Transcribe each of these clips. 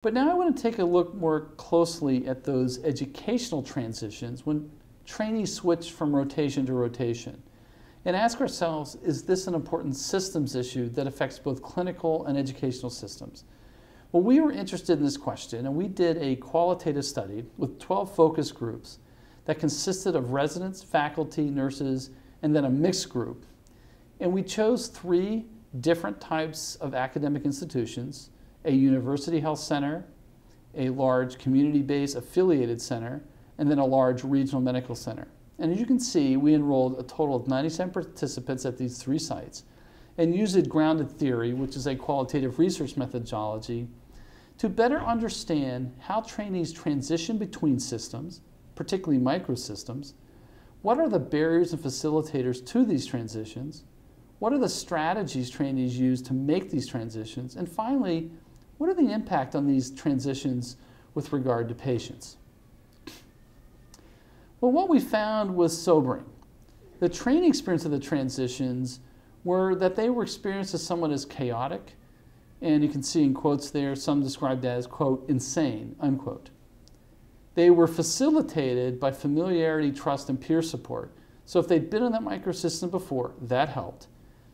But now I want to take a look more closely at those educational transitions when trainees switch from rotation to rotation and ask ourselves, is this an important systems issue that affects both clinical and educational systems? Well, we were interested in this question, and we did a qualitative study with 12 focus groups that consisted of residents, faculty, nurses, and then a mixed group. And we chose 3 different types of academic institutions: a university health center, a large community-based affiliated center, and then a large regional medical center. And as you can see, we enrolled a total of 97 participants at these 3 sites and used grounded theory, which is a qualitative research methodology, to better understand how trainees transition between systems, particularly microsystems. What are the barriers and facilitators to these transitions? What are the strategies trainees use to make these transitions? And finally, what are the impact on these transitions with regard to patients? Well, what we found was sobering. The training experience of the transitions were that they were experienced as somewhat as chaotic, and you can see in quotes there, some described as, quote, insane, unquote. They were facilitated by familiarity, trust, and peer support. So if they'd been in that microsystem before, that helped.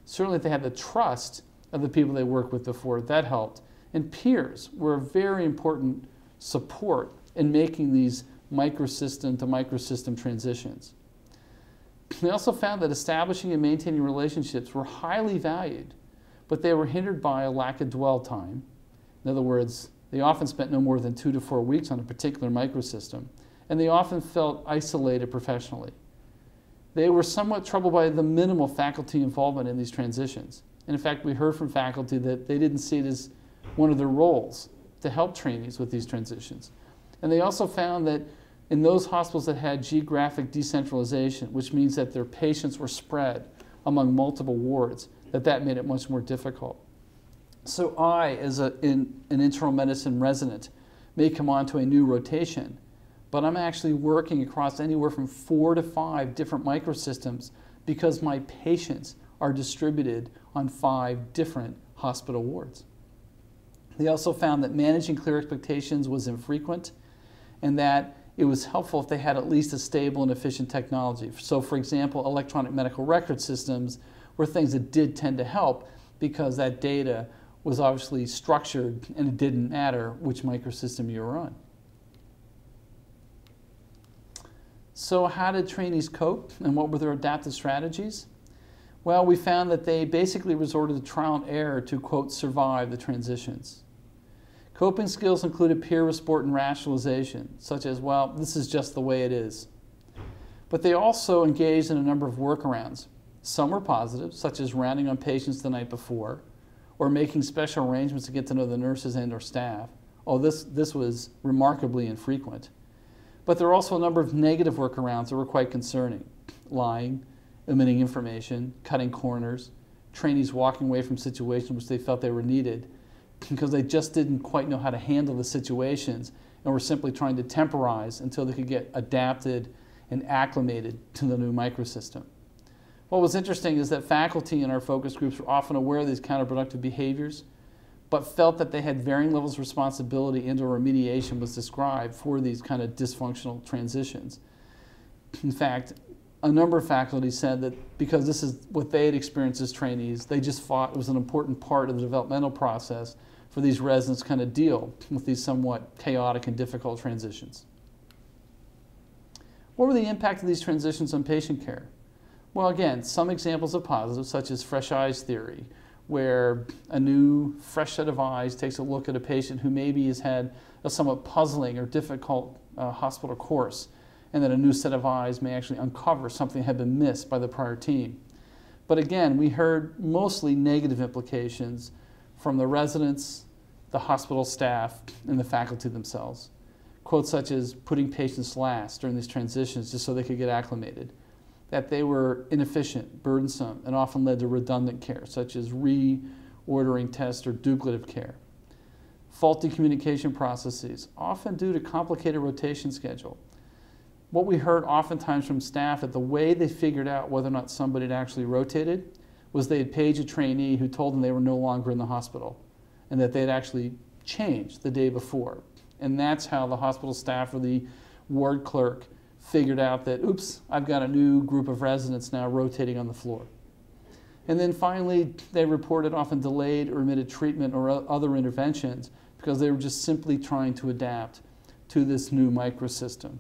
Certainly if they had the trust of the people they worked with before, that helped. And peers were a very important support in making these microsystem to microsystem transitions. We also found that establishing and maintaining relationships were highly valued, but they were hindered by a lack of dwell time. In other words, they often spent no more than 2 to 4 weeks on a particular microsystem, and they often felt isolated professionally. They were somewhat troubled by the minimal faculty involvement in these transitions. And in fact, we heard from faculty that they didn't see it as one of their roles to help trainees with these transitions. And they also found that in those hospitals that had geographic decentralization, which means that their patients were spread among multiple wards, that made it much more difficult. So I, as an internal medicine resident, may come on to a new rotation, but I'm actually working across anywhere from 4 to 5 different microsystems because my patients are distributed on 5 different hospital wards. They also found that managing clear expectations was infrequent, and that it was helpful if they had at least a stable and efficient technology. So for example, electronic medical record systems were things that did tend to help because that data was obviously structured and it didn't matter which microsystem you were on. So how did trainees cope and what were their adaptive strategies? Well, we found that they basically resorted to trial and error to, quote, survive the transitions. Coping skills included peer support and rationalization, such as, well, this is just the way it is. But they also engaged in a number of workarounds. Some were positive, such as rounding on patients the night before, or making special arrangements to get to know the nurses and or staff. Oh, this was remarkably infrequent. But there are also a number of negative workarounds that were quite concerning. Lying, omitting information, cutting corners, trainees walking away from situations which they felt they were needed because they just didn't quite know how to handle the situations and were simply trying to temporize until they could get adapted and acclimated to the new microsystem. What was interesting is that faculty in our focus groups were often aware of these counterproductive behaviors, but felt that they had varying levels of responsibility and or remediation was described for these kind of dysfunctional transitions. In fact, a number of faculty said that because this is what they had experienced as trainees, they just thought it was an important part of the developmental process for these residents to kind of deal with these somewhat chaotic and difficult transitions. What were the impact of these transitions on patient care? Well, again, some examples of positives, such as fresh eyes theory, where a new, fresh set of eyes takes a look at a patient who maybe has had a somewhat puzzling or difficult hospital course, and that a new set of eyes may actually uncover something that had been missed by the prior team. But again, we heard mostly negative implications from the residents, the hospital staff, and the faculty themselves. Quotes such as putting patients last during these transitions just so they could get acclimated, that they were inefficient, burdensome, and often led to redundant care, such as reordering tests or duplicative care. Faulty communication processes, often due to complicated rotation schedule. What we heard oftentimes from staff that the way they figured out whether or not somebody had actually rotated was they had paged a trainee who told them they were no longer in the hospital and that they had actually changed the day before. And that's how the hospital staff or the ward clerk figured out that, oops, I've got a new group of residents now rotating on the floor. And then finally, they reported often delayed or omitted treatment or other interventions because they were just simply trying to adapt to this new microsystem.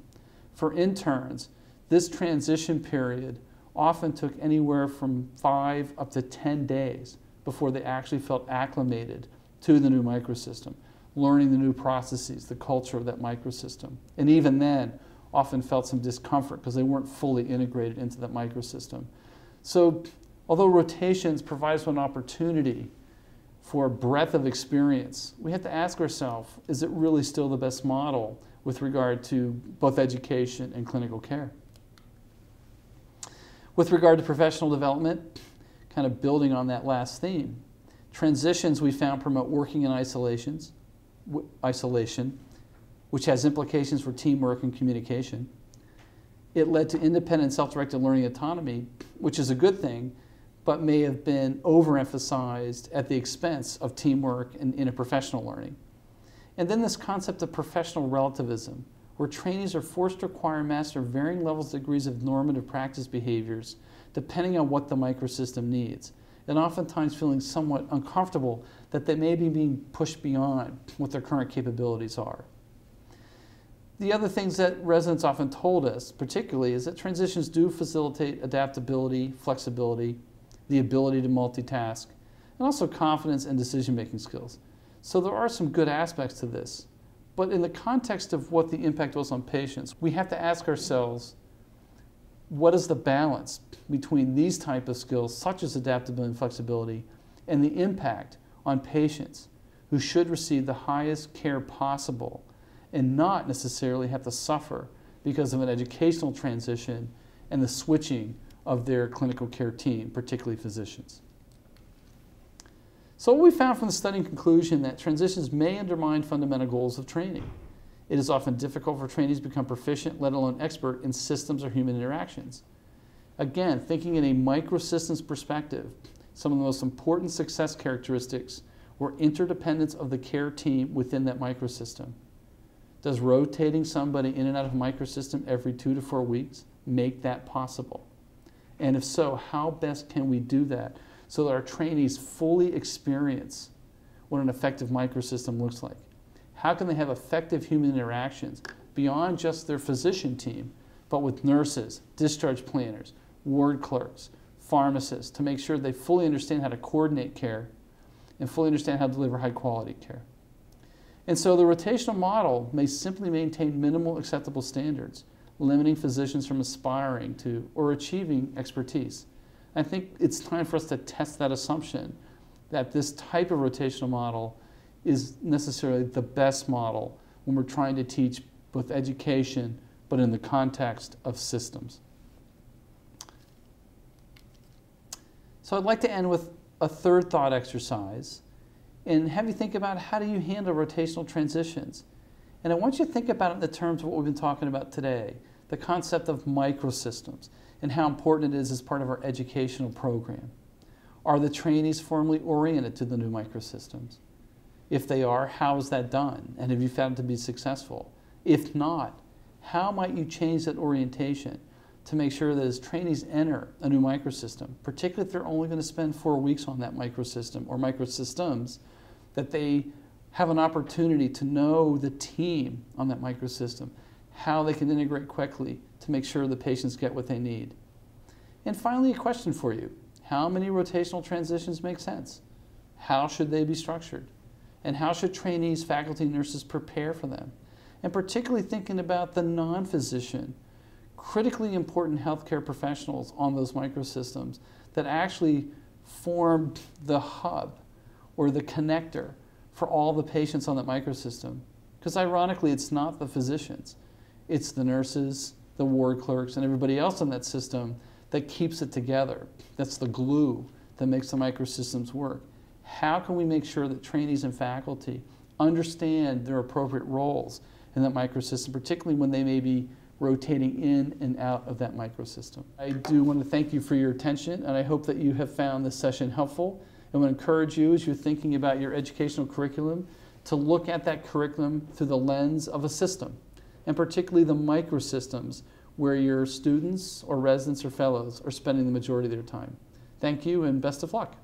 For interns, this transition period often took anywhere from 5 up to 10 days before they actually felt acclimated to the new microsystem, learning the new processes, the culture of that microsystem. And even then, often felt some discomfort because they weren't fully integrated into that microsystem. So although rotations provide us with an opportunity for a breadth of experience, we have to ask ourselves, is it really still the best model with regard to both education and clinical care? With regard to professional development, kind of building on that last theme, transitions we found promote working in isolation, which has implications for teamwork and communication. It led to independent self-directed learning autonomy, which is a good thing, but may have been overemphasized at the expense of teamwork and interprofessional learning. And then this concept of professional relativism, where trainees are forced to acquire and master varying levels and degrees of normative practice behaviors depending on what the microsystem needs, and oftentimes feeling somewhat uncomfortable that they may be being pushed beyond what their current capabilities are. The other things that residents often told us, particularly, is that transitions do facilitate adaptability, flexibility, the ability to multitask, and also confidence and decision-making skills. So there are some good aspects to this. But in the context of what the impact was on patients, we have to ask ourselves, what is the balance between these type of skills, such as adaptability and flexibility, and the impact on patients who should receive the highest care possible and not necessarily have to suffer because of an educational transition and the switching of their clinical care team, particularly physicians. So what we found from the study in conclusion that transitions may undermine fundamental goals of training. It is often difficult for trainees to become proficient, let alone expert, in systems or human interactions. Again, thinking in a microsystems perspective, some of the most important success characteristics were interdependence of the care team within that microsystem. Does rotating somebody in and out of a microsystem every 2 to 4 weeks make that possible? And if so, how best can we do that so that our trainees fully experience what an effective microsystem looks like? How can they have effective human interactions beyond just their physician team, but with nurses, discharge planners, ward clerks, pharmacists, to make sure they fully understand how to coordinate care and fully understand how to deliver high quality care? And so the rotational model may simply maintain minimal acceptable standards, limiting physicians from aspiring to or achieving expertise. I think it's time for us to test that assumption that this type of rotational model is necessarily the best model when we're trying to teach both education but in the context of systems. So I'd like to end with a third thought exercise and have you think about how do you handle rotational transitions. And I want you to think about it in the terms of what we've been talking about today, the concept of microsystems and how important it is as part of our educational program. Are the trainees formally oriented to the new microsystems? If they are, how is that done? And have you found it to be successful? If not, how might you change that orientation to make sure that as trainees enter a new microsystem, particularly if they're only going to spend 4 weeks on that microsystem or microsystems, that they have an opportunity to know the team on that microsystem, how they can integrate quickly to make sure the patients get what they need. And finally, a question for you. How many rotational transitions make sense? How should they be structured? And how should trainees, faculty, nurses prepare for them? And particularly thinking about the non-physician, critically important healthcare professionals on those microsystems that actually form the hub or the connector for all the patients on that microsystem. Because ironically, it's not the physicians. It's the nurses, the ward clerks, and everybody else in that system that keeps it together. That's the glue that makes the microsystems work. How can we make sure that trainees and faculty understand their appropriate roles in that microsystem, particularly when they may be rotating in and out of that microsystem? I do want to thank you for your attention, and I hope that you have found this session helpful. I want to encourage you as you're thinking about your educational curriculum to look at that curriculum through the lens of a system, and particularly the microsystems where your students or residents or fellows are spending the majority of their time. Thank you and best of luck.